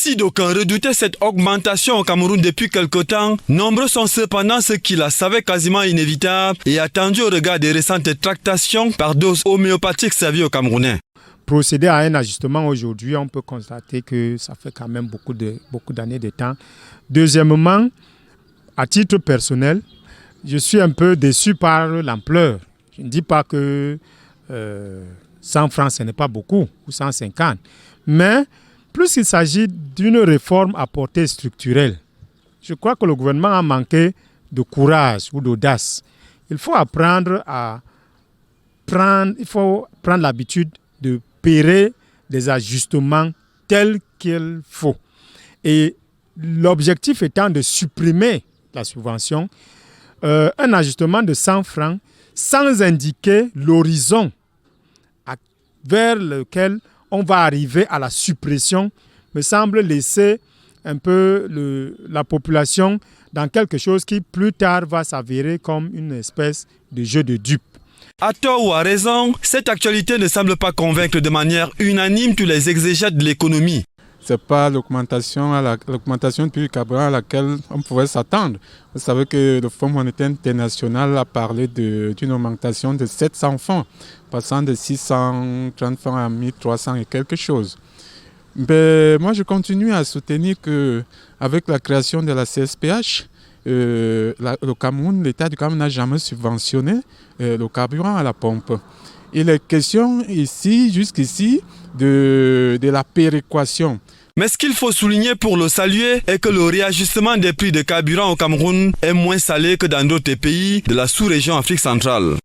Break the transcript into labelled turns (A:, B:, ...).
A: Si d'aucuns redoutaient cette augmentation au Cameroun depuis quelque temps, nombreux sont cependant ceux qui la savaient quasiment inévitable et attendus au regard des récentes tractations par doses homéopathiques servies aux Camerounais.
B: Procéder à un ajustement aujourd'hui, on peut constater que ça fait quand même beaucoup d'années de temps. Deuxièmement, à titre personnel, je suis un peu déçu par l'ampleur. Je ne dis pas que 100 francs, ce n'est pas beaucoup, ou 150. Mais plus il s'agit d'une réforme à portée structurelle, je crois que le gouvernement a manqué de courage ou d'audace. Il faut apprendre l'habitude de opérer des ajustements tels qu'il faut. Et l'objectif étant de supprimer la subvention, un ajustement de 100 francs sans indiquer l'horizon vers lequel on va arriver à la suppression me semble laisser un peu la population dans quelque chose qui plus tard va s'avérer comme une espèce de jeu de dupes.
A: À tort ou à raison, cette actualité ne semble pas convaincre de manière unanime tous les exégètes de l'économie.
C: Ce n'est pas l'augmentation du prix du carburant à laquelle on pouvait s'attendre. Vous savez que le Fonds monétaire international a parlé d'une augmentation de 700 francs, passant de 630 francs à 1300 et quelque chose. Mais moi, je continue à soutenir qu'avec la création de la CSPH, le Cameroun, l'État du Cameroun n'a jamais subventionné le carburant à la pompe. Il est question ici, jusqu'ici, de la péréquation.
A: Mais ce qu'il faut souligner pour le saluer est que le réajustement des prix de carburant au Cameroun est moins salé que dans d'autres pays de la sous-région Afrique centrale.